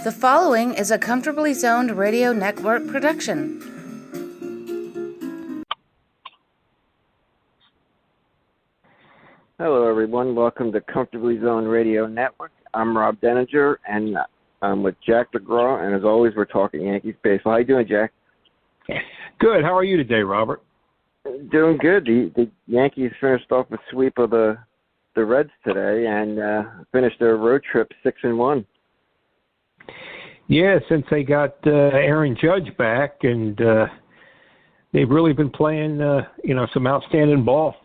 The following is a Comfortably Zoned Radio Network production. Hello, everyone. Welcome to Comfortably Zoned Radio Network. I'm Rob Denninger, and I'm with Jack DeGraw, and as always, we're talking Yankees baseball. How you doing, Jack? Good. How are you today, Robert? Doing good. The Yankees finished off a sweep of the Reds today and finished their road trip 6-1. Yeah, since they got Aaron Judge back, and they've really been playing, some outstanding ball.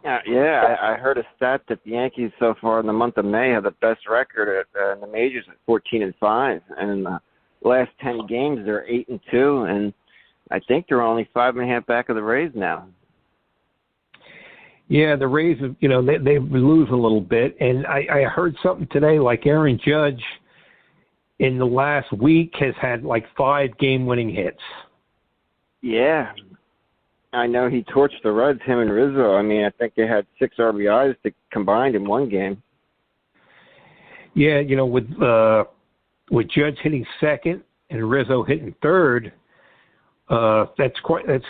I heard a stat that the Yankees so far in the month of May have the best record in the majors at 14-5, and in the last 10 games they're 8-2, and I think they're only 5.5 back of the Rays now. Yeah, the Rays, they lose a little bit, and I heard something today like Aaron Judge in the last week has had like 5 game-winning hits. Yeah. I know he torched the Reds, him and Rizzo. I mean, I think they had 6 RBIs combined in one game. Yeah, with Judge hitting second and Rizzo hitting third, that's quite a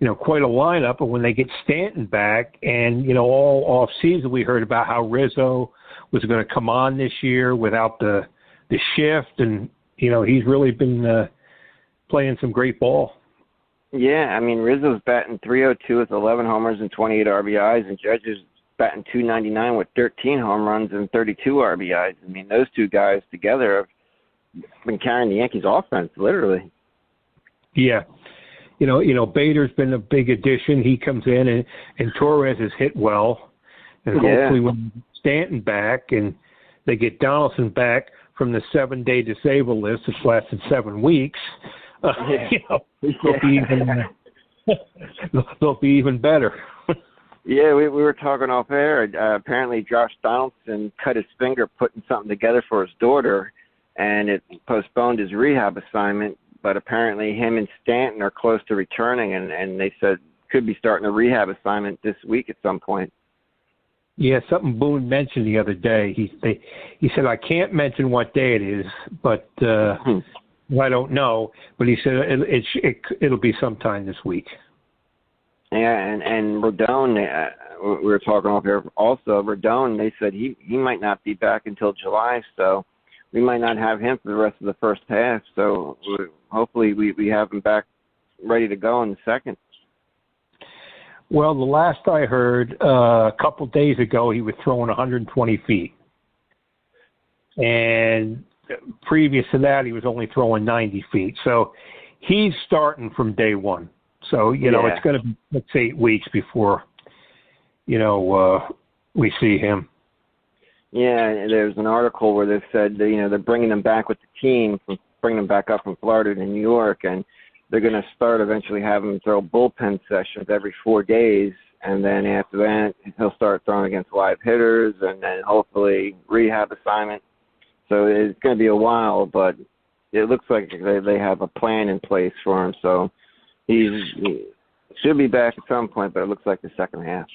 lineup. But when they get Stanton back, and all off season we heard about how Rizzo was going to come on this year without the shift, and he's really been playing some great ball. Yeah, I mean, Rizzo's batting .302 with 11 homers and 28 RBIs, and Judge is batting .299 with 13 home runs and 32 RBIs. I mean, those two guys together have been carrying the Yankees' offense, literally. Yeah. Bader's been a big addition. He comes in, and Torres has hit well. And hopefully when Stanton back and they get Donaldson back from the 7-day disabled list, which lasted 7 weeks, they'll be even better. Yeah, we were talking off air. Apparently Josh Donaldson cut his finger putting something together for his daughter, and it postponed his rehab assignment. But apparently him and Stanton are close to returning, and they said could be starting a rehab assignment this week at some point. Yeah, something Boone mentioned the other day. He said, I can't mention what day it is, but I don't know. But he said it'll be sometime this week. Yeah, and Rodon, we were talking off here also. Rodon, they said he might not be back until July, so we might not have him for the rest of the first half. So hopefully we have him back ready to go in the second. Well, the last I heard, a couple days ago, he was throwing 120 feet. And previous to that, he was only throwing 90 feet. So he's starting from day one. So, it's going to be, let's say, 8 weeks before, we see him. Yeah, there's an article where they said, they're bringing him back with the team, bringing him back up from Florida to New York, and they're going to start eventually having him throw bullpen sessions every 4 days, and then after that, he'll start throwing against live hitters, and then hopefully rehab assignment. So it's going to be a while, but it looks like they have a plan in place for him. So he should be back at some point, but it looks like the second half.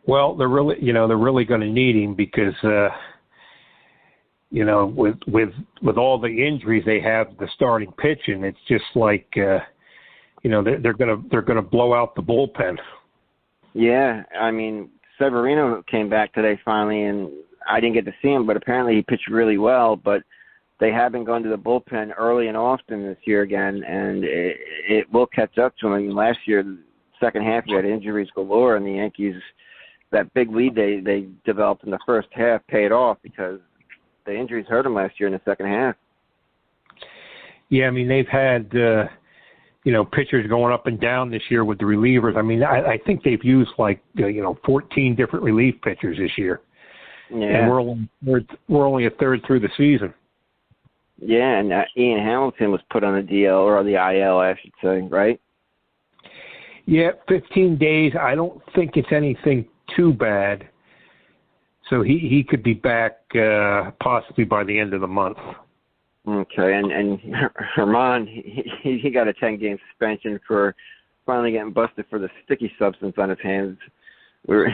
Well, they're really going to need him because with all the injuries they have, the starting pitching, it's just like, they're gonna blow out the bullpen. Yeah, I mean, Severino came back today finally, and I didn't get to see him, but apparently he pitched really well. But they have been going to the bullpen early and often this year again, and it will catch up to him. I mean, last year, the second half, we had injuries galore, and the Yankees, that big lead they developed in the first half paid off because the injuries hurt them last year in the second half. Yeah, I mean, they've had, pitchers going up and down this year with the relievers. I mean, I think they've used 14 different relief pitchers this year. Yeah. And we're only a third through the season. Yeah, and Ian Hamilton was put on the DL, or the IL, I should say, right? Yeah, 15 days. I don't think it's anything too bad. So he could be back possibly by the end of the month. Okay, and Herman, he got a 10-game suspension for finally getting busted for the sticky substance on his hands. So we're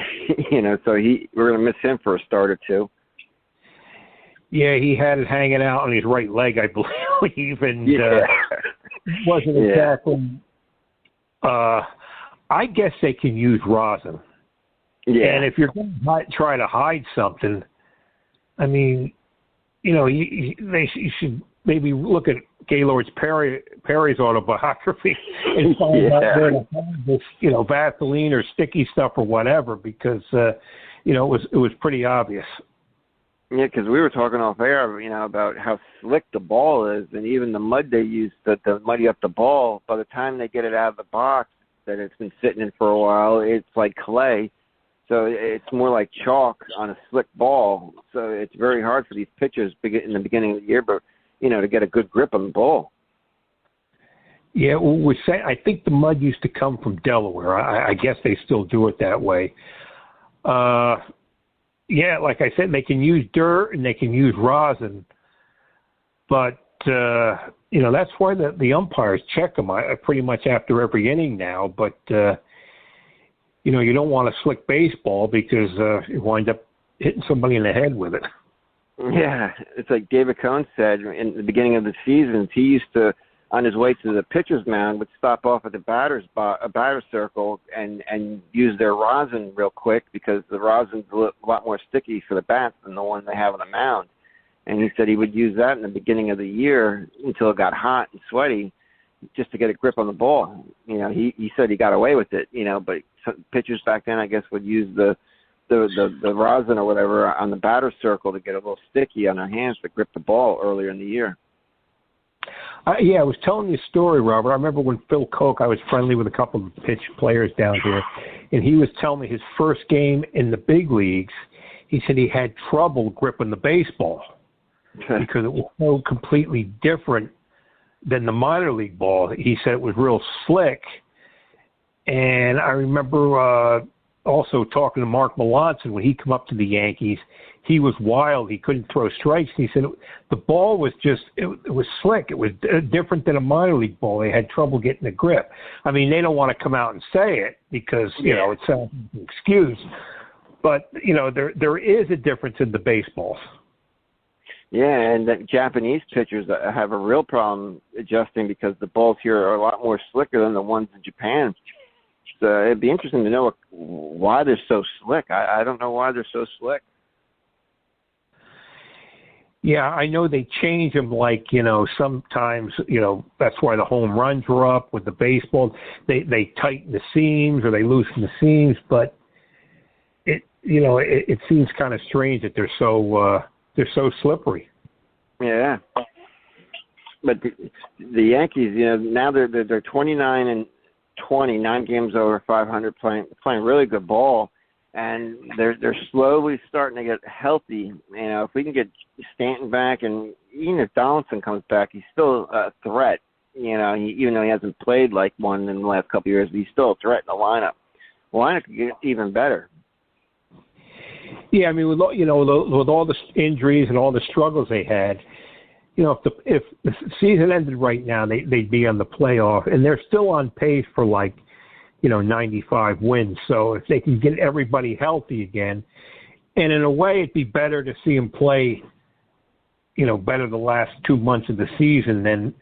going to miss him for a start or two. Yeah, he had it hanging out on his right leg, I believe, and wasn't exactly. I guess they can use rosin. Yeah. And if you're going to try to hide something, I mean, you should maybe look at Gaylord Perry's autobiography and find out where to find this, Vaseline or sticky stuff or whatever, because it was pretty obvious. Yeah, because we were talking off air, about how slick the ball is, and even the mud they use to muddy up the ball. By the time they get it out of the box, that it's been sitting in for a while, it's like clay. So it's more like chalk on a slick ball. So it's very hard for these pitchers in the beginning of the year, but to get a good grip on the ball. Yeah, well, I think the mud used to come from Delaware. I guess they still do it that way. Yeah, like I said, they can use dirt and they can use rosin, but that's why the umpires check them pretty much after every inning now. But you don't want a slick baseball because you wind up hitting somebody in the head with it. Yeah, it's like David Cohn said in the beginning of the season. He used to, on his way to the pitcher's mound, would stop off at the batter's circle and use their rosin real quick, because the rosin's a lot more sticky for the bats than the one they have on the mound. And he said he would use that in the beginning of the year until it got hot and sweaty, just to get a grip on the ball. He said he got away with it, but some pitchers back then, I guess, would use the rosin or whatever on the batter's circle to get a little sticky on their hands to grip the ball earlier in the year. I was telling you a story, Robert. I remember when Phil Koch, I was friendly with a couple of pitch players down here, and he was telling me his first game in the big leagues, he said he had trouble gripping the baseball because it was so completely different than the minor league ball. He said it was real slick. And I remember also talking to Mark Melanson when he came up to the Yankees. He was wild. He couldn't throw strikes. He said the ball was it was slick. It was different than a minor league ball. They had trouble getting the grip. I mean, they don't want to come out and say it because, it sounds like an excuse. But, there is a difference in the baseballs. Yeah, and the Japanese pitchers have a real problem adjusting because the balls here are a lot more slicker than the ones in Japan. So it'd be interesting to know why they're so slick. I don't know why they're so slick. Yeah, I know they change them sometimes, that's why the home runs were up with the baseball. They tighten the seams or they loosen the seams, but it seems kind of strange that they're so slippery. Yeah. But the Yankees, now they're 29-20, 9 games over 500, playing really good ball, and they're slowly starting to get healthy. If we can get Stanton back, and even if Donaldson comes back, he's still a threat. Even though he hasn't played like one in the last couple of years, but he's still a threat in the lineup. The lineup could get even better. Yeah, I mean, with all the injuries and all the struggles they had, if the season ended right now, they'd be on the playoff, and they're still on pace for 95 wins. So if they can get everybody healthy again, and in a way, it'd be better to see them play, better the last 2 months of the season than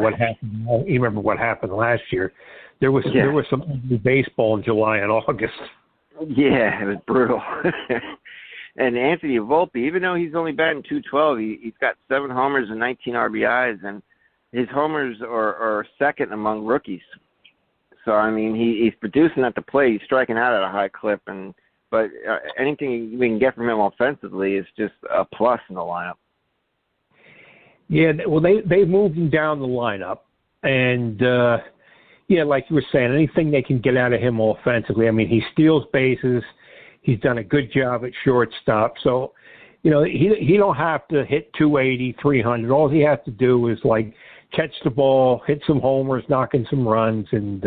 what happened. You remember what happened last year? There was some ugly baseball in July and August. Yeah, it was brutal. And Anthony Volpe, even though he's only batting .212, he's got 7 homers and 19 RBIs, and his homers are second among rookies. So, I mean, he's producing at the plate. He's striking out at a high clip, but anything we can get from him offensively is just a plus in the lineup. Yeah, well, they moved him down the lineup, and like you were saying, anything they can get out of him offensively. I mean, he steals bases. He's done a good job at shortstop. So, he don't have to hit 280, 300. All he has to do is catch the ball, hit some homers, knock in some runs, and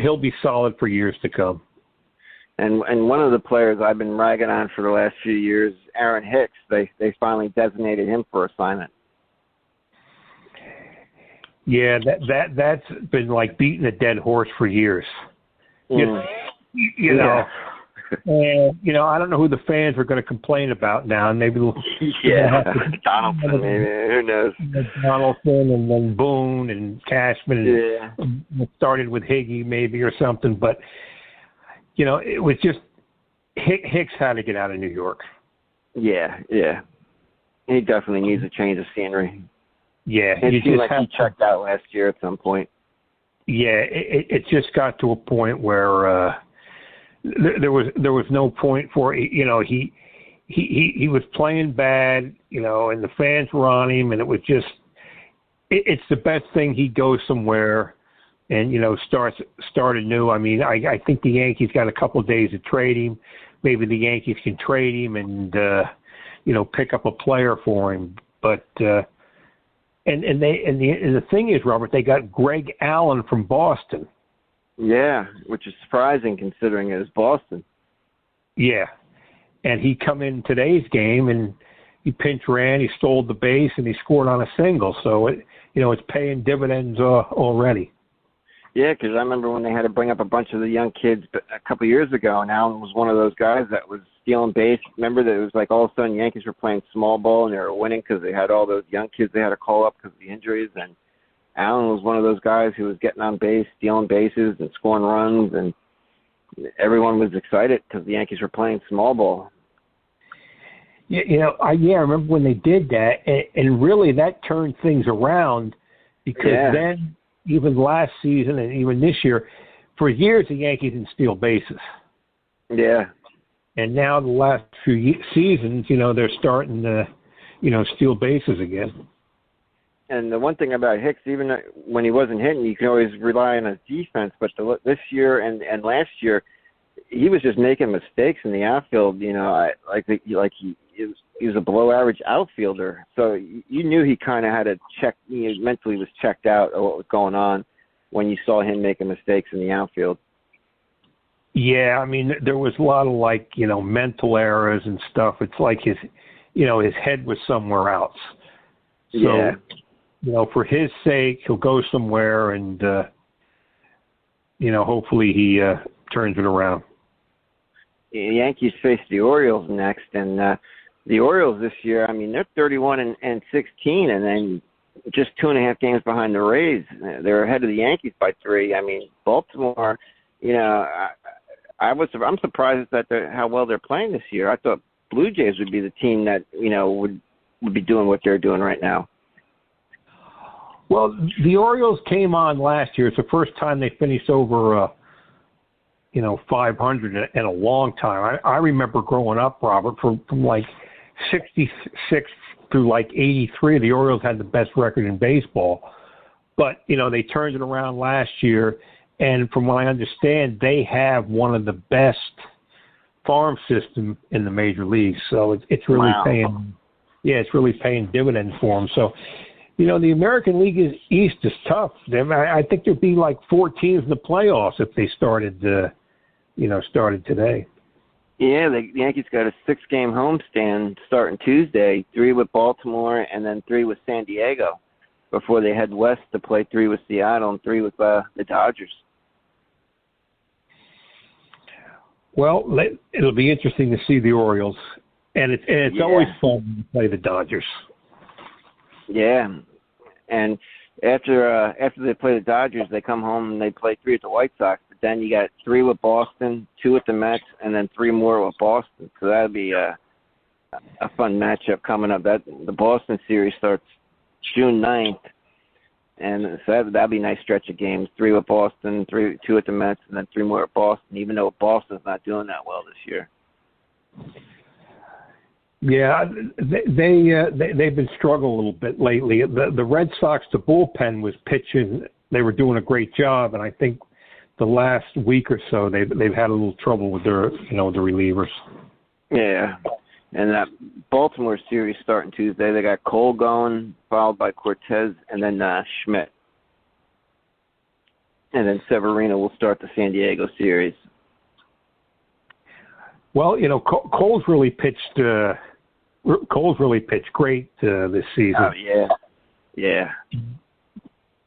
he'll be solid for years to come. And one of the players I've been ragging on for the last few years, Aaron Hicks, they finally designated him for assignment. Yeah, that's been like beating a dead horse for years. You know. And, I don't know who the fans are going to complain about now. Maybe Donaldson, maybe. Who knows? Donaldson and then Boone and Cashman. And it started with Higgy maybe or something. But, it was just Hicks had to get out of New York. Yeah. He definitely needs a change of scenery. Yeah. It seemed like he checked out last year at some point. Yeah, it just got to a point where there was no point for it. He was playing bad, and the fans were on him, and it was just it's the best thing he goes somewhere and start anew. I mean, I think the Yankees got a couple of days to trade him. Maybe the Yankees can trade him and pick up a player for him, but. And the thing is, Robert, they got Greg Allen from Boston. Yeah, which is surprising considering it was Boston. Yeah, and he come in today's game and he pinch ran, he stole the base, and he scored on a single. So it's paying dividends already. Yeah, because I remember when they had to bring up a bunch of the young kids a couple of years ago, and Allen was one of those guys that was stealing base. Remember that it was like all of a sudden Yankees were playing small ball and they were winning because they had all those young kids they had to call up because of the injuries. And Allen was one of those guys who was getting on base, stealing bases, and scoring runs, and everyone was excited because the Yankees were playing small ball. Yeah, I remember when they did that, and really that turned things around because then. Even last season and even this year, for years the Yankees didn't steal bases. Yeah. And now the last few seasons, they're starting to, steal bases again. And the one thing about Hicks, even when he wasn't hitting, you can always rely on his defense. But this year and last year, he was just making mistakes in the outfield. He was a below-average outfielder, so you knew he kind of had to check. He mentally was checked out of what was going on when you saw him making mistakes in the outfield. Yeah, I mean, there was a lot of mental errors and stuff. It's like his head was somewhere else. So, for his sake, he'll go somewhere and, hopefully he turns it around. The Yankees face the Orioles next, and the Orioles this year, I mean, they're 31-16, and then just 2.5 games behind the Rays. They're ahead of the Yankees by 3. I mean, Baltimore, I'm surprised at how well they're playing this year. I thought Blue Jays would be the team that would be doing what they're doing right now. Well, the Orioles came on last year. It's the first time they finished over 500 in a long time. I remember growing up, Robert, from like 66 through like 83, the Orioles had the best record in baseball. But, they turned it around last year, and from what I understand, they have one of the best farm system in the major leagues. So it's really paying dividends for them. So, the American League East is tough. I think there'd be like 4 teams in the playoffs if they started today. Yeah, the Yankees got a 6-game homestand starting Tuesday, 3 with Baltimore and then 3 with San Diego before they head west to play 3 with Seattle and 3 with the Dodgers. Well, it'll be interesting to see the Orioles, and it's always fun to play the Dodgers. Yeah, and after they play the Dodgers, they come home and they play 3 at the White Sox. But then you got 3 with Boston, 2 at the Mets, and then 3 more with Boston. So that'd be a fun matchup coming up. The Boston series starts June 9th, and so that'd be a nice stretch of games. 3 with Boston, 2 at the Mets, and then 3 more at Boston. Even though Boston's not doing that well this year. Yeah, they've been struggling a little bit lately. The Red Sox, the bullpen was pitching. They were doing a great job, and I think the last week or so they've had a little trouble with their the relievers. Yeah, and that Baltimore series starting Tuesday, they got Cole going, followed by Cortez, and then Schmidt, and then Severino will start the San Diego series. Well, Cole's really pitched. Cole's really pitched great this season. Oh yeah.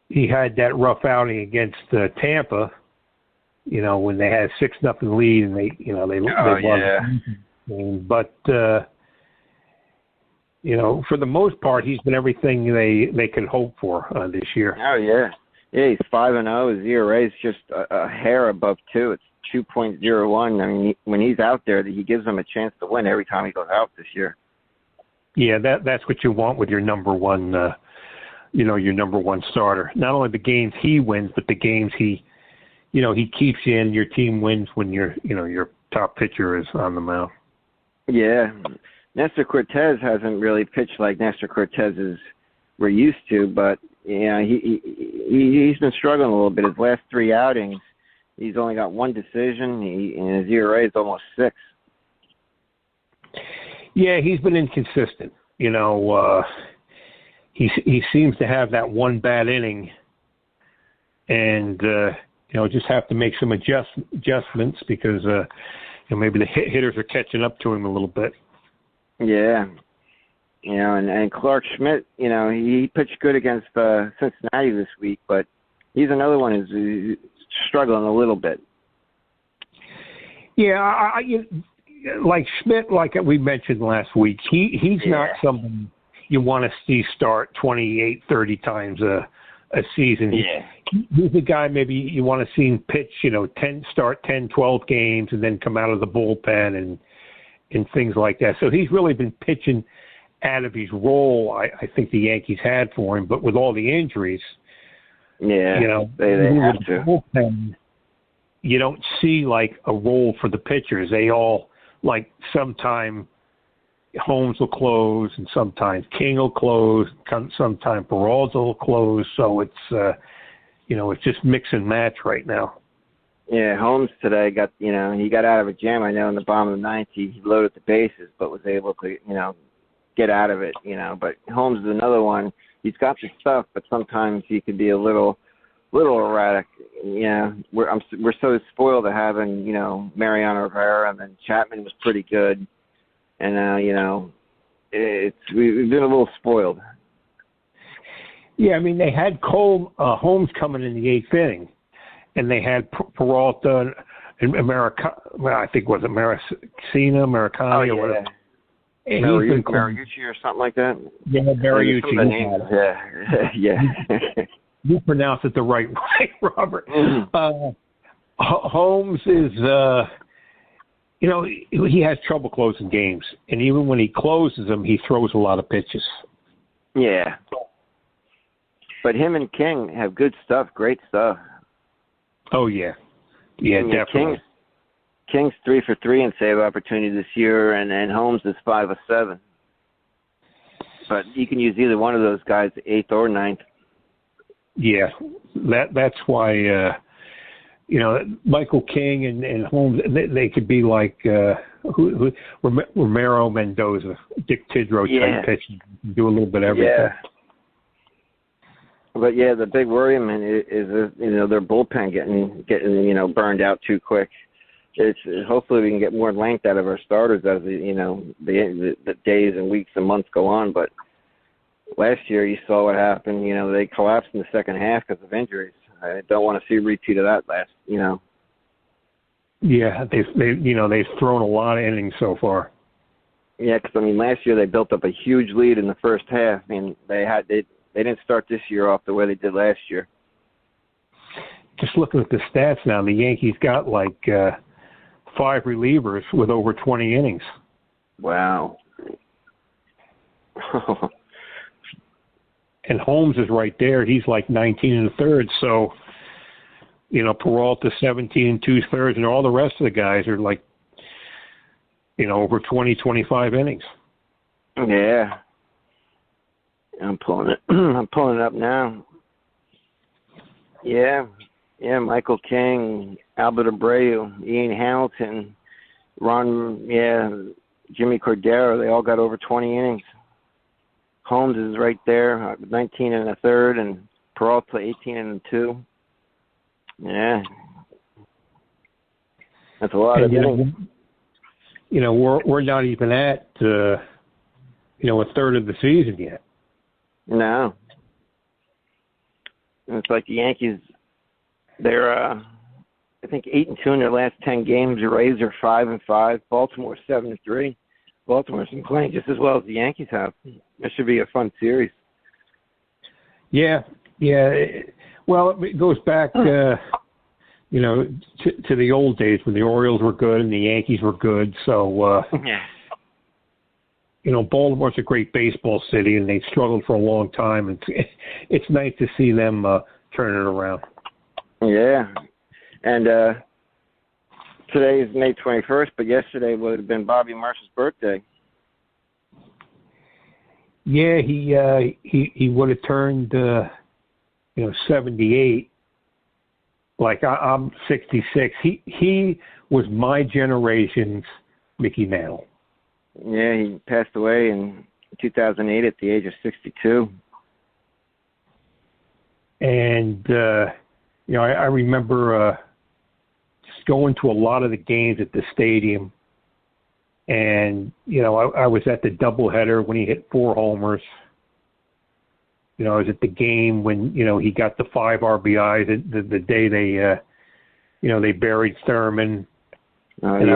He had that rough outing against Tampa, when they had 6-0 lead and they won. But for the most part, he's been everything they could hope for this year. Oh yeah, he's 5-0. His ERA is just a hair above 2. It's 2.01. I mean, when he's out there, he gives them a chance to win every time he goes out this year. Yeah, that's what you want with your number one. Your number one starter. Not only the games he wins, but the games he keeps you in. Your team wins when your top pitcher is on the mound. Yeah, Nestor Cortez hasn't really pitched like Nestor Cortez we're used to, but he's been struggling a little bit. His last 3 outings, he's only got 1 decision, and his ERA is almost 6. Yeah, he's been inconsistent. He seems to have that one bad inning, and just have to make some adjustments because maybe the hitters are catching up to him a little bit. Yeah, and Clark Schmidt, he pitched good against Cincinnati this week, but he's another one who's struggling a little bit. Yeah, like Schmidt, like we mentioned last week, he's not someone you want to see start 28, 30 times a season. Yeah. He's a guy maybe you want to see him pitch, 10, 12 games and then come out of the bullpen and things like that. So he's really been pitching out of his role I think the Yankees had for him, but with all the injuries, they have to. Bullpen, you don't see like a role for the pitchers. They all sometime Holmes will close, and sometimes King will close, sometimes Peralta will close. So it's it's just mix and match right now. Yeah, Holmes today got he got out of a jam. I know in the bottom of the 9th he loaded the bases, but was able to get out of it. But Holmes is another one. He's got the stuff, but sometimes he could be a little erratic. We're so spoiled to having Mariano Rivera, and then Chapman was pretty good. And we've been a little spoiled. Yeah, I mean they had Holmes coming in the 8th inning, and they had Peralta and I think was it Maricani or whatever. Mariucci or something like that. Yeah, Mariucci. Yeah. You pronounce it the right way, Robert. Mm-hmm. Holmes is. He has trouble closing games, and even when he closes them, he throws a lot of pitches. Yeah. But him and King have good stuff, great stuff. Oh, yeah. Yeah, definitely. King's 3 for 3 in save opportunity this year, and Holmes is 5 of 7. But you can use either one of those guys, 8th or 9th. Yeah, that's why Michael King and Holmes, they could be like Romero Mendoza, Dick Tidrow type pitching, do a little bit of everything. Yeah. But the big worriment is their bullpen getting burned out too quick. Hopefully we can get more length out of our starters as the days and weeks and months go on. But last year you saw what happened. They collapsed in the second half because of injuries. I don't want to see a repeat of that last. Yeah, they've thrown a lot of innings so far. Yeah, because last year they built up a huge lead in the first half. They didn't start this year off the way they did last year. Just looking at the stats now, the Yankees got 5 relievers with over 20 innings. Wow. And Holmes is right there. He's 19 1/3. So, Peralta 17 2/3, and all the rest of the guys are over 20, 25 innings. Yeah. I'm pulling it. I'm pulling it up now. Yeah. Yeah, Michael King, Albert Abreu, Ian Hamilton, Jimmy Cordero, they all got over 20 innings. Holmes is right there, 19 1/3, and Peralta 18 2. Yeah. That's a lot of innings. We're not even at, a third of the season yet. No. It's like the Yankees, they're I think 8-2 in their last 10 games. The Rays are 5-5. Baltimore 7-3. Baltimore's been playing just as well as the Yankees have. That should be a fun series. Yeah. Well, it goes back, to the old days when the Orioles were good and the Yankees were good. So, Baltimore's a great baseball city, and they've struggled for a long time. And it's nice to see them turn it around. Yeah. And today is May 21st, but yesterday would have been Bobby Mercer's birthday. Yeah, he would have turned 78. Like I'm 66. He was my generation's Mickey Mantle. Yeah, he passed away in 2008 at the age of 62. And I remember just going to a lot of the games at the stadium. And, I was at the doubleheader when he hit 4 homers. I was at the game when, he got the 5 RBIs the day they buried Thurman. Oh, and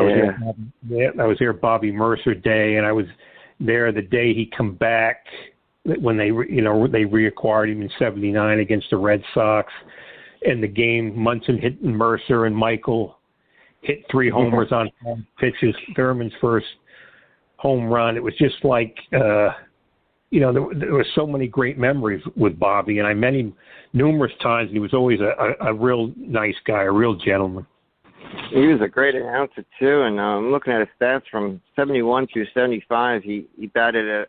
yeah. I was there Bobby Mercer Day, and I was there the day he come back when they reacquired him in '79 against the Red Sox. And the game, Munson hit Mercer, and Michael hit 3 homers on 4 pitches. Thurman's first home run. It was just like, there were so many great memories with Bobby, and I met him numerous times, and he was always a real nice guy, a real gentleman. He was a great announcer too, and I'm looking at his stats from 71 through 75. He had a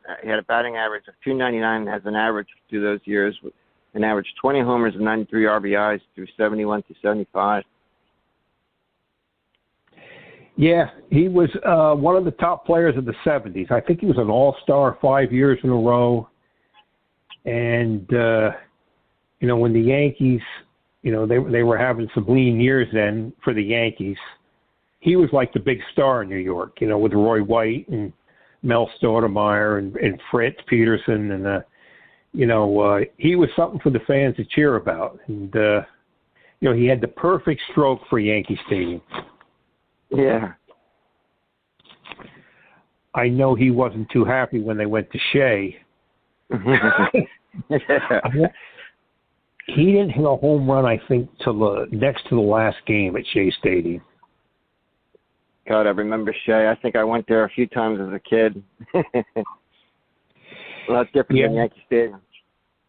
batting average of 299 as an average through those years, with an average 20 homers and 93 RBIs through 71 to 75. Yeah, he was one of the top players of the 70s. I think he was an all-star 5 years in a row. And, when the Yankees, they were having some lean years then for the Yankees, he was like the big star in New York, with Roy White and Mel Stoudemire and Fritz Peterson. And, he was something for the fans to cheer about. And, he had the perfect stroke for Yankee Stadium. Yeah. I know he wasn't too happy when they went to Shea. He didn't hit a home run, I think, till next to the last game at Shea Stadium. God, I remember Shea. I think I went there a few times as a kid. A lot different than Yankee Stadium.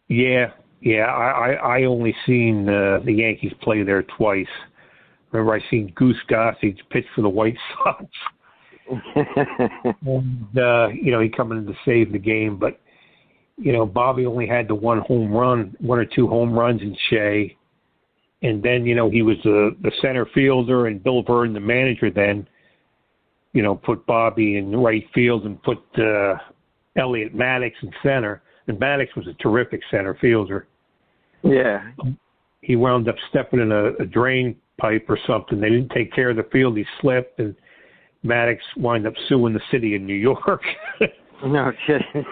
Yeah. I only seen the Yankees play there twice. Remember, I seen Goose Gossage pitch for the White Sox. And, he coming in to save the game. But, Bobby only had the 1 or 2 home runs in Shea. And then, he was the center fielder, and Bill Verdon, the manager then, put Bobby in right field and put Elliot Maddox in center. And Maddox was a terrific center fielder. Yeah. He wound up stepping in a drain pipe or something. They didn't take care of the field. He slipped, and Maddox wound up suing the city of New York. No kidding.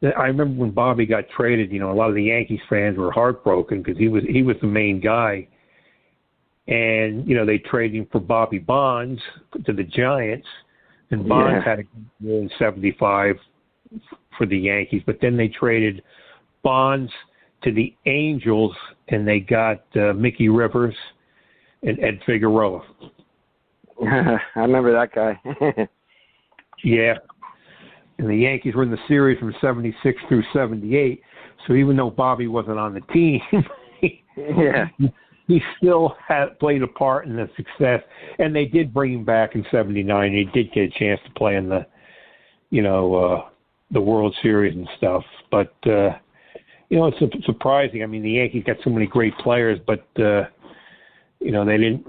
I remember when Bobby got traded, a lot of the Yankees fans were heartbroken because he was the main guy. And, they traded him for Bobby Bonds to the Giants, and Bonds had a good year in 75 for the Yankees. But then they traded Bonds to the Angels, and they got Mickey Rivers and Ed Figueroa. I remember that guy. Yeah. And the Yankees were in the series from 76 through 78. So even though Bobby wasn't on the team, he still had played a part in the success. And they did bring him back in 79. He did get a chance to play in the World Series and stuff. But, it's surprising. I mean, the Yankees got so many great players, but, they didn't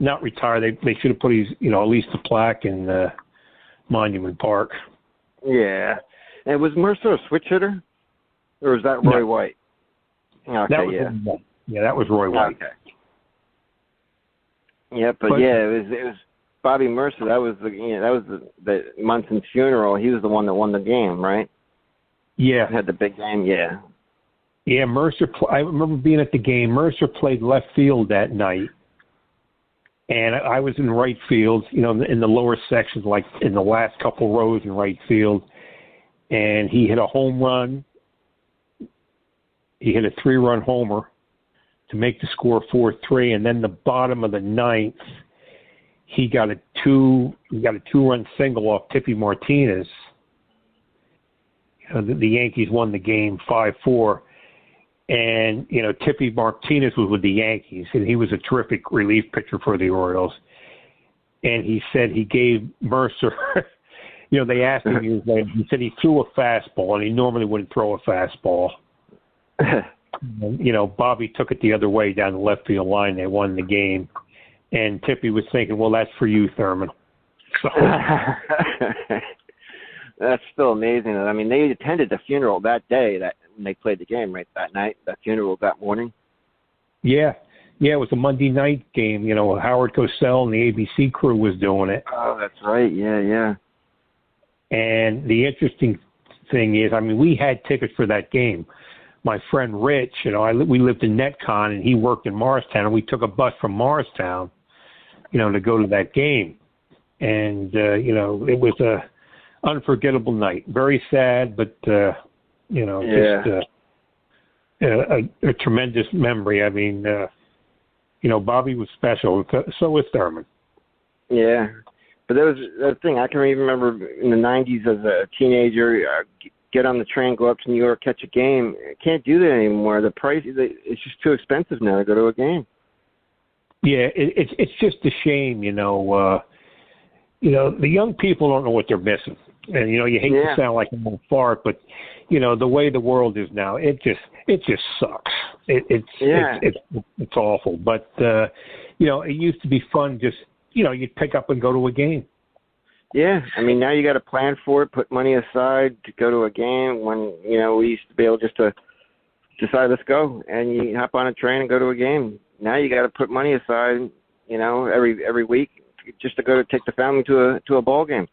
not retire. They should have put his, at least a plaque in Monument Park. Yeah. And was Mercer a switch hitter? Or was that Roy White? Okay, that was Roy White. Okay. Yeah, but it was Bobby Mercer. That was the Munson's funeral. He was the one that won the game, right? Yeah. Had the big game, yeah. Yeah, Mercer. I remember being at the game. Mercer played left field that night, and I was in right field. In the lower sections, like in the last couple rows in right field. And he hit a home run. He hit a 3-run homer to make the score 4-3, and then the bottom of the ninth, he got a 2-run single off Tippy Martinez. The Yankees won the game 5-4. And, Tippy Martinez was with the Yankees, and he was a terrific relief pitcher for the Orioles. And he said he gave Mercer, they asked him, he said he threw a fastball, and he normally wouldn't throw a fastball. And, Bobby took it the other way down the left field line. They won the game. And Tippy was thinking, well, that's for you, Thurman. So. That's still amazing. I mean, they attended the funeral that day when they played the game, right, that night, that funeral that morning. Yeah. Yeah, it was a Monday night game. Howard Cosell and the ABC crew was doing it. Oh, that's right. Yeah. And the interesting thing is, we had tickets for that game. My friend Rich, we lived in Netcon, and he worked in Morristown, and we took a bus from Morristown, to go to that game. And, it was a unforgettable night. Very sad, but, just a tremendous memory. Bobby was special. So was Thurman. Yeah. But there was a thing. I can even remember in the 90s as a teenager, get on the train, go up to New York, catch a game. Can't do that anymore. The price, it's just too expensive now to go to a game. Yeah, it's just a shame, the young people don't know what they're missing. And, you hate to sound like I'm on fart, but, the way the world is now, it just sucks. It's awful. But, it used to be fun just, you'd pick up and go to a game. Yeah, now you got to plan for it, put money aside to go to a game when, we used to be able just to decide, let's go, and you hop on a train and go to a game. Now you got to put money aside, every week just to go to take the family to a ball game.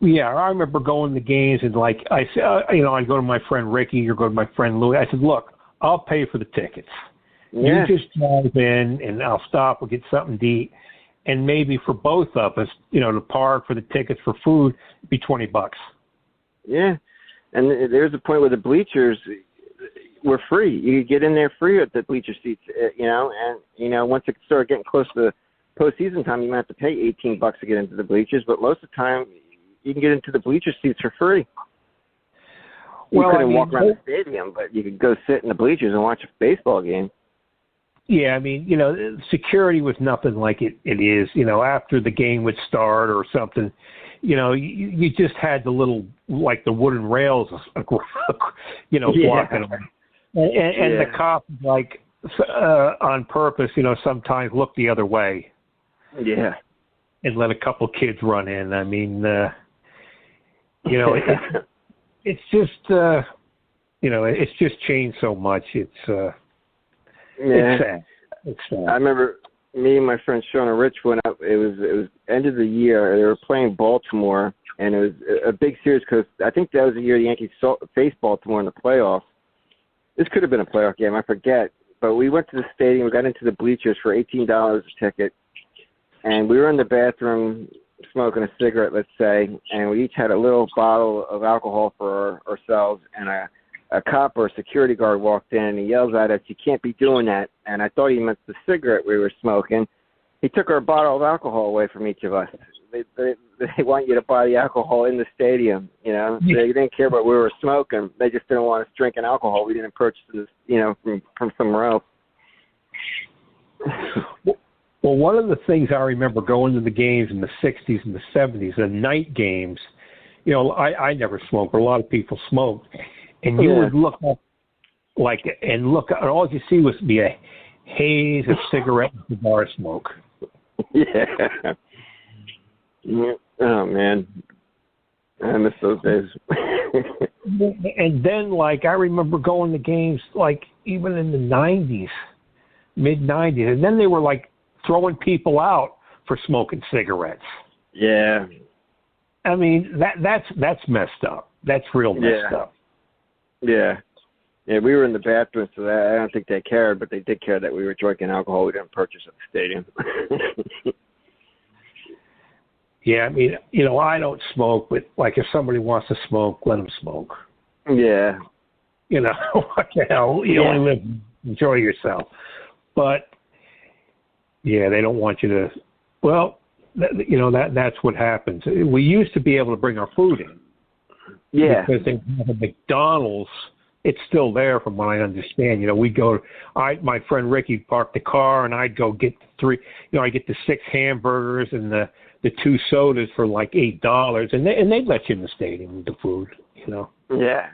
Yeah, I remember going to games and I said, I'd go to my friend Ricky or go to my friend Louie. I said, look, I'll pay for the tickets. Yeah. You just drive in and I'll stop and get something to eat. And maybe for both of us, to park for the tickets for food, it'd be $20. Yeah. And there's a point where the bleachers were free. You could get in there free at the bleacher seats, and, once it started getting close to the postseason time, you might have to pay $18 to get into the bleachers, but most of the time, you can get into the bleacher seats for free. You couldn't walk around the stadium, but you could go sit in the bleachers and watch a baseball game. Yeah, security was nothing like it is. After the game would start or something, you just had the little, the wooden rails, blocking them. And the cops, on purpose, sometimes look the other way. Yeah. And let a couple kids run in. It's just, it's just changed so much. It's sad. It's sad. I remember me and my friend Sean and Rich went up. It was end of the year. They were playing Baltimore, and it was a big series because I think that was the year the Yankees faced Baltimore in the playoffs. This could have been a playoff game. I forget. But we went to the stadium. We got into the bleachers for $18 a ticket, and we were in the bathroom smoking a cigarette, let's say, and we each had a little bottle of alcohol for ourselves, and a cop or a security guard walked in, and he yells at us, "You can't be doing that." And I thought he meant the cigarette we were smoking. He took our bottle of alcohol away from each of us. They want you to buy the alcohol in the stadium, They didn't care what we were smoking. They just didn't want us drinking alcohol. We didn't purchase this, from somewhere else. Well, one of the things I remember going to the games in the 60s and the 70s, the night games, I never smoked, but a lot of people smoked. And you would look up, and all you see was be a haze of cigarette and cigar smoke. Yeah. Oh, man. I miss those days. And then, I remember going to games, even in the 90s, mid-90s, and then they were, throwing people out for smoking cigarettes. Yeah. That's messed up. That's real messed up. Yeah. Yeah, we were in the bathroom, so that, I don't think they cared, but they did care that we were drinking alcohol we didn't purchase at the stadium. Yeah, I mean, I don't smoke, but like if somebody wants to smoke, let them smoke. Yeah. What the hell? You only live, enjoy yourself. But yeah, they don't want you to. Well, that's what happens. We used to be able to bring our food in. Yeah. Because they have a McDonald's. It's still there, from what I understand. We'd go. My friend Ricky parked the car, and I'd go get the 3. I get the 6 hamburgers and the 2 sodas for like $8, and they'd let you in the stadium with the food. Yeah.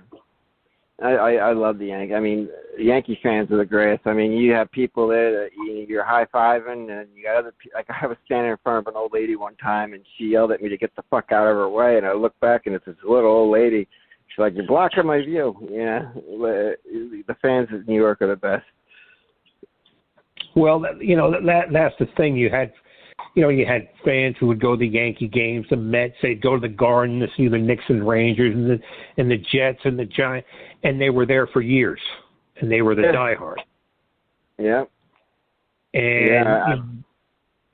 I love the Yankees. I mean, Yankee fans are the greatest. I mean, you have people there that you're high-fiving, and you got other people. Like, I was standing in front of an old lady one time, and she yelled at me to get the fuck out of her way, and I looked back, and it's this little old lady. She's like, "You're blocking my view." Yeah, the fans of New York are the best. Well, that's the thing. You had fans who would go to the Yankee games, the Mets. They'd go to the Garden to see the Knicks and Rangers and the Jets and the Giants, and they were there for years, and they were the diehard. Yeah. And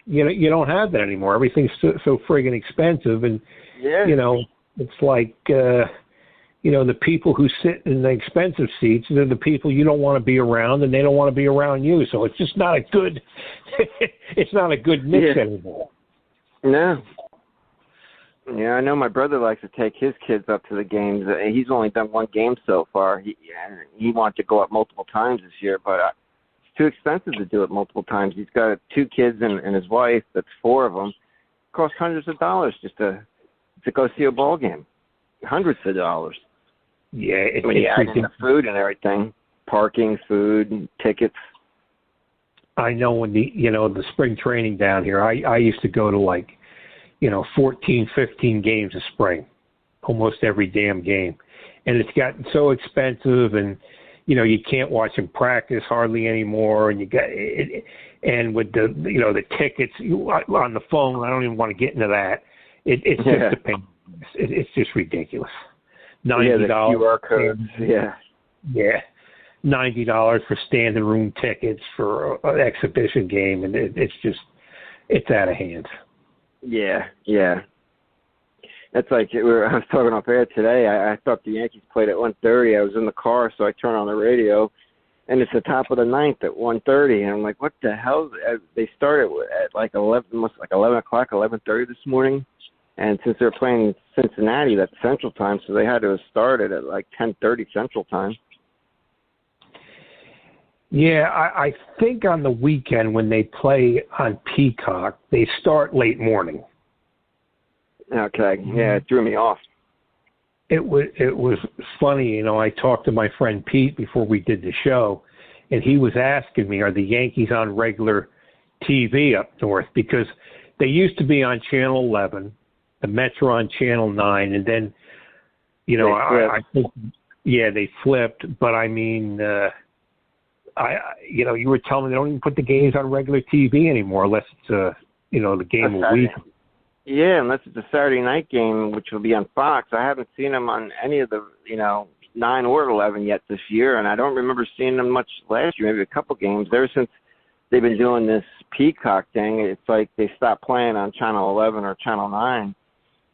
you don't have that anymore. Everything's so friggin' expensive, and it's like the people who sit in the expensive seats, they're the people you don't want to be around, and they don't want to be around you. So it's just not a good it's not a good mix anymore. No. Yeah, I know my brother likes to take his kids up to the games. He's only done one game so far. He wanted to go up multiple times this year, but it's too expensive to do it multiple times. He's got 2 kids and his wife. That's 4 of them. It costs hundreds of dollars just to go see a ball game. Hundreds of dollars. Yeah, when you add in the food and everything, parking, food, and tickets. I know when the spring training down here, I used to go to 14, 15 games a spring, almost every damn game, and it's gotten so expensive, and you can't watch them practice hardly anymore, and you got it, and with the tickets on the phone, I don't even want to get into that. It's just a pain. It's just ridiculous. $90 the QR codes. Yeah, $90 for standing room tickets for an exhibition game, and it's out of hand. Yeah. That's like I was talking off air today. I thought the Yankees played at 1:30. I was in the car, so I turned on the radio, and it's the top of the 9th at 1:30, and I'm like, what the hell? They started at 11 o'clock, 11:30 this morning. And since they're playing Cincinnati, that's Central Time, so they had to have started at 10:30 Central Time. Yeah, I think on the weekend when they play on Peacock, they start late morning. Okay, yeah, it threw me off. It was funny, I talked to my friend Pete before we did the show, and he was asking me, are the Yankees on regular TV up north? Because they used to be on Channel 11. The Mets are on Channel 9, and then, I think, they flipped. But I mean, you were telling me they don't even put the games on regular TV anymore, unless it's the game of the week. Yeah, unless it's a Saturday night game, which will be on Fox. I haven't seen them on any of the 9 or 11 yet this year, and I don't remember seeing them much last year. Maybe a couple games. Ever since they've been doing this Peacock thing, it's like they stopped playing on Channel 11 or Channel 9.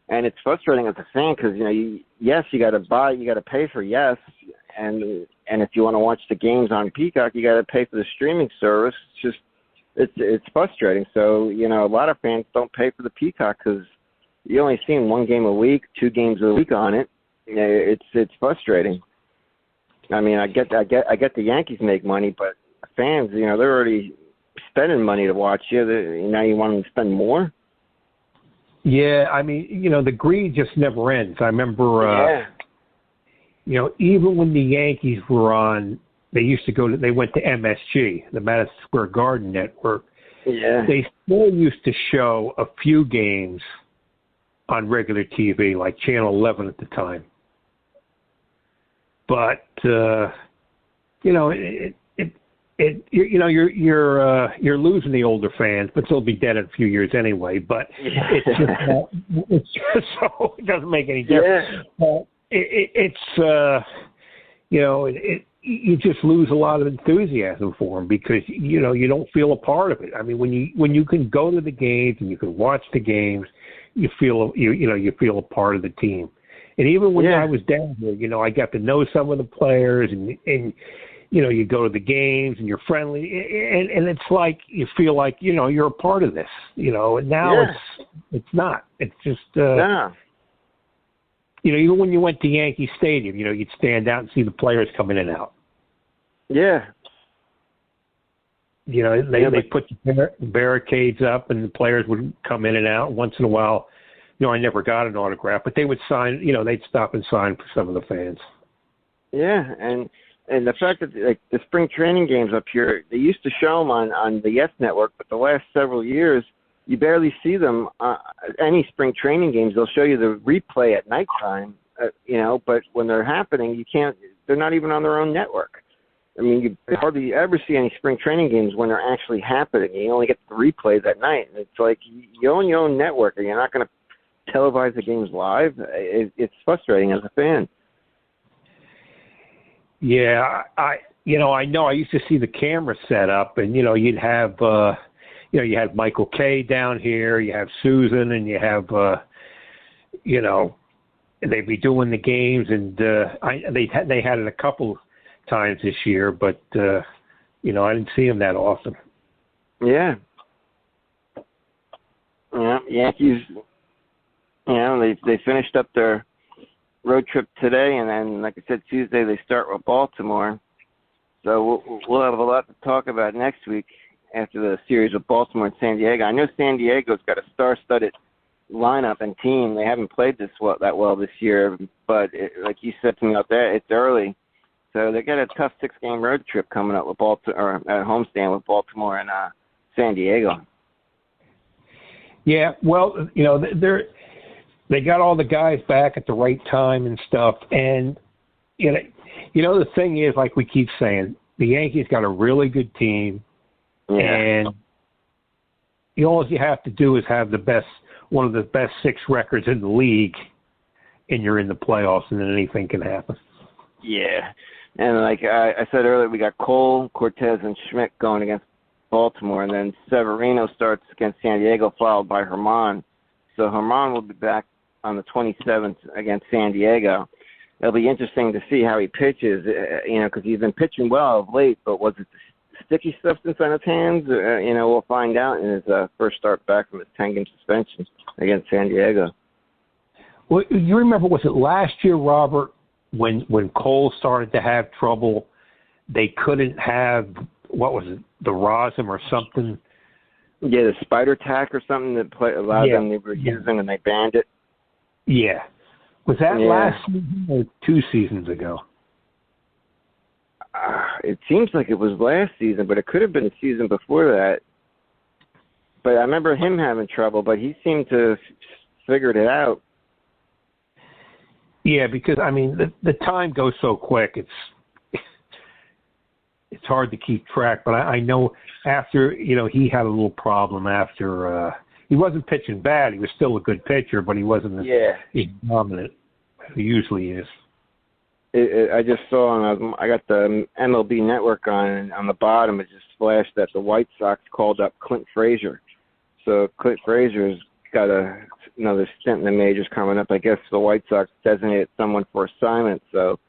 And it's frustrating as a fan because you got to pay for and if you want to watch the games on Peacock, you got to pay for the streaming service. It's frustrating. So a lot of fans don't pay for the Peacock because you only see 1 game a week, 2 games a week on it. It's frustrating. I mean, I get the Yankees make money, but fans, they're already spending money to watch you. Now you want them to spend more. Yeah, I mean, the greed just never ends. I remember, even when the Yankees were on, they went to MSG, the Madison Square Garden Network. Yeah. They still used to show a few games on regular TV, like Channel 11 at the time. But, you're losing the older fans, but they'll be dead in a few years anyway. But it's just so it doesn't make any difference. Yeah. you just lose a lot of enthusiasm for them because you don't feel a part of it. I mean, when you can go to the games and you can watch the games, you feel you feel a part of the team. And even when I was down here, I got to know some of the players, and you go to the games and you're friendly, and it's like you feel like you're a part of this. And now it's not. It's just even when you went to Yankee Stadium, you'd stand out and see the players coming in and out. Yeah. They put the barricades up, and the players would come in and out. Once in a while, I never got an autograph, but they would sign. They'd stop and sign for some of the fans. Yeah, and the fact that the spring training games up here, they used to show them on the Yes Network, but the last several years, you barely see them. Any spring training games, they'll show you the replay at nighttime. But when they're happening, you can't. They're not even on their own network. I mean, you hardly ever see any spring training games when they're actually happening. You only get the replays at night. And it's like you own your own network, and you're not going to televise the games live. It's frustrating as a fan. Yeah, I know. I used to see the camera set up, and you'd have you had Michael Kay down here, you have Susan, and you have they'd be doing the games, and they had it a couple times this year, but I didn't see them that often. Yeah. Yeah, Yankees. They finished up their road trip today, and then, like I said, Tuesday they start with Baltimore. So we'll have a lot to talk about next week after the series with Baltimore and San Diego. I know San Diego's got a star-studded lineup and team. They haven't played that well this year, but like you said to me out there, it's early. So they got a tough 6-game road trip coming up with Baltimore, or at homestand with Baltimore and San Diego. Yeah, well, they got all the guys back at the right time and stuff. And the thing is, like we keep saying, the Yankees got a really good team, and all you have to do is have one of the best 6 records in the league, and you're in the playoffs, and then anything can happen. Yeah. And like I said earlier, we got Cole, Cortez, and Schmidt going against Baltimore, and then Severino starts against San Diego, followed by Herman. So Herman will be back on the 27th against San Diego. It'll be interesting to see how he pitches, because he's been pitching well of late, but was it the sticky substance on his hands? We'll find out in his first start back from his 10-game suspension against San Diego. Well, you remember, was it last year, Robert, when Cole started to have trouble, they couldn't have, what was it, the rosin or something? Yeah, the spider tack or something that allowed them they were using, and they banned it. Yeah. Was that last season or 2 seasons ago? It seems like it was last season, but it could have been the season before that. But I remember him having trouble, but he seemed to have figured it out. Yeah, because, I mean, the time goes so quick. It's hard to keep track. But I know after, he had a little problem after he wasn't pitching bad. He was still a good pitcher, but he wasn't as dominant as he usually is. I just saw, I got the MLB Network on, and on the bottom it just flashed that the White Sox called up Clint Frazier. So Clint Frazier's got another stint in the majors coming up. I guess the White Sox designated someone for assignment. So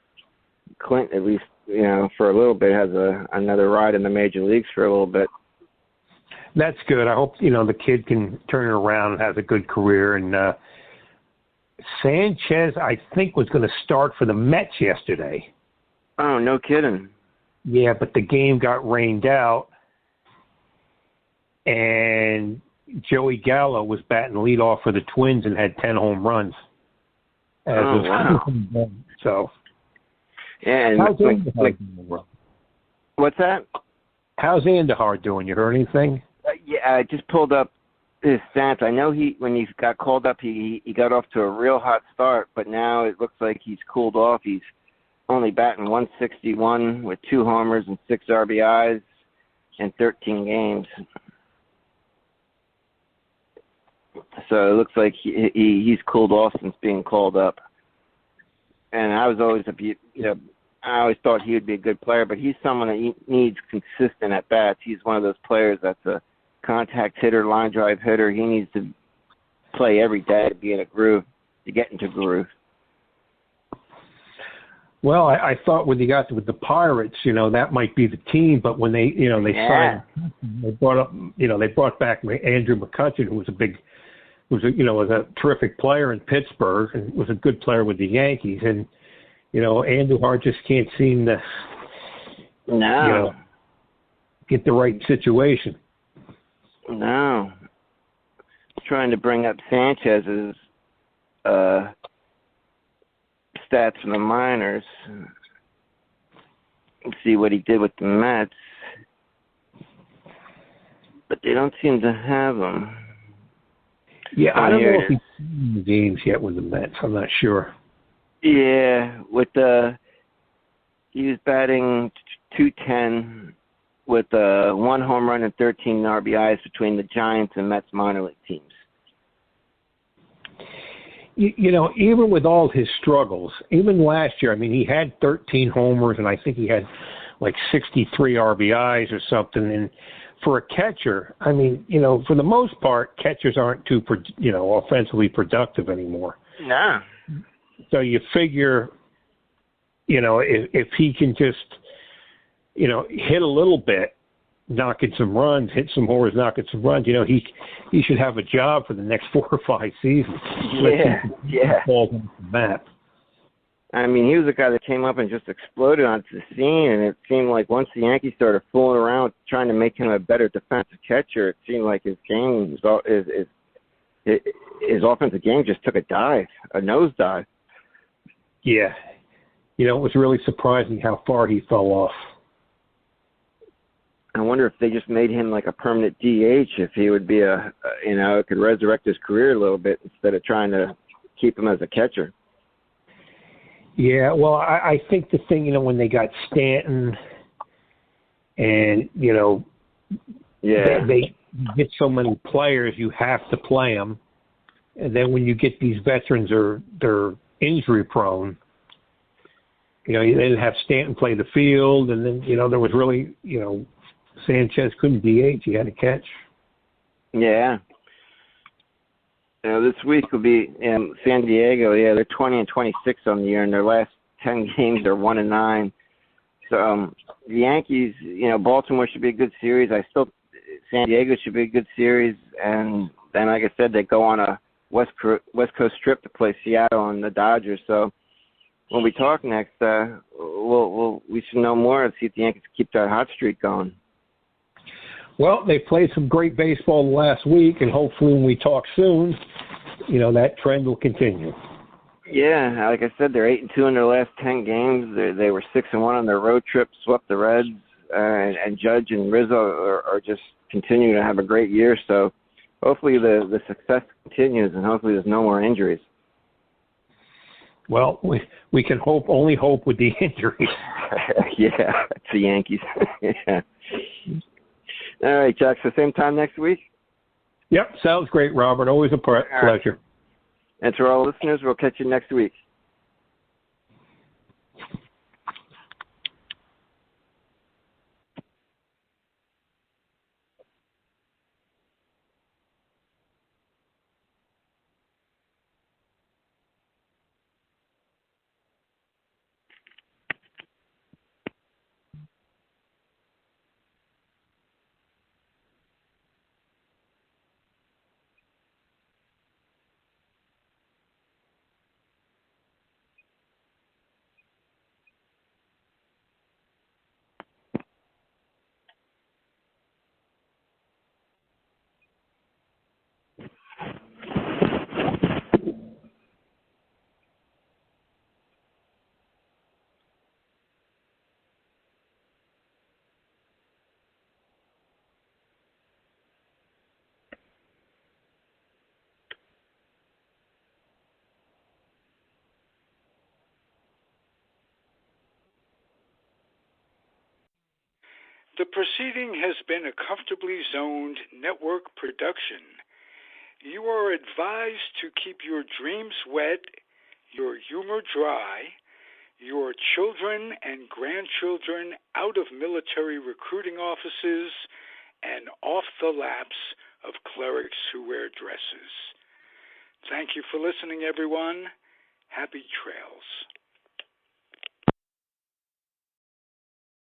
Clint, at least, for a little bit, has another ride in the major leagues for a little bit. That's good. I hope, the kid can turn it around and has a good career. And Sanchez, I think, was going to start for the Mets yesterday. Oh, no kidding. Yeah, but the game got rained out, and Joey Gallo was batting leadoff for the Twins and had 10 home runs. Wow. So, and how's Andahar doing? What's that? How's Andahar doing? You heard anything? I just pulled up his stats. I know when he got called up, he got off to a real hot start, but now it looks like he's cooled off. He's only batting 161 with 2 homers and 6 RBIs in 13 games. So it looks like he's cooled off since being called up. And I was always I always thought he would be a good player, but he's someone that needs consistent at bats. He's one of those players that's a contact hitter, line drive hitter. He needs to play every day to be in a groove, to get into groove. Well, I thought when he got with the Pirates, that might be the team. But when they signed, they brought back Andrew McCutchen, who was was a terrific player in Pittsburgh and was a good player with the Yankees. And Andujar just can't seem to get the right situation. No. Trying to bring up Sanchez's stats from the minors and see what he did with the Mets. But they don't seem to have him. Yeah, I don't know if he's seen the games yet with the Mets. I'm not sure. Yeah, he was batting .210 with 1 home run and 13 RBIs between the Giants and Mets minor league teams. Even with all his struggles, even last year, he had 13 homers and I think he had like 63 RBIs or something. And for a catcher, for the most part, catchers aren't too, offensively productive anymore. No. So you figure, if he can just, hit a little bit, knocking some runs, hit some homers, knocking some runs, he should have a job for the next 4 or 5 seasons. Yeah. Falls off the map. He was a guy that came up and just exploded onto the scene, and it seemed like once the Yankees started fooling around trying to make him a better defensive catcher, it seemed like his game, his offensive game just took a nosedive. Yeah. It was really surprising how far he fell off. I wonder if they just made him like a permanent DH, if he would be could resurrect his career a little bit instead of trying to keep him as a catcher. Yeah, well, I think the thing, when they got Stanton and, they get so many players, you have to play them. And then when you get these veterans, they're injury prone. You didn't have Stanton play the field, and then, there was really, Sanchez couldn't DH. He had to catch. Yeah. This week will be in San Diego. Yeah, they're 20-26 on the year, and their last 10 games they're 1-9. So the Yankees, Baltimore should be a good series. San Diego should be a good series, and then, like I said, they go on a West Coast trip to play Seattle and the Dodgers. So when we talk next, we should know more and see if the Yankees keep that hot streak going. Well, they played some great baseball last week, and hopefully when we talk soon, that trend will continue. Yeah, like I said, they're 8-2 in their last 10 games. They were 6-1 on their road trip, swept the Reds, and Judge and Rizzo are just continuing to have a great year. So hopefully the success continues, and hopefully there's no more injuries. Well, we can only hope with the injuries. Yeah, it's the Yankees. Yeah. All right, Jack, so same time next week? Yep, sounds great, Robert. Always a pleasure. And to our listeners, we'll catch you next week. The proceeding has been a comfortably zoned network production. You are advised to keep your dreams wet, your humor dry, your children and grandchildren out of military recruiting offices and off the laps of clerics who wear dresses. Thank you for listening, everyone. Happy trails.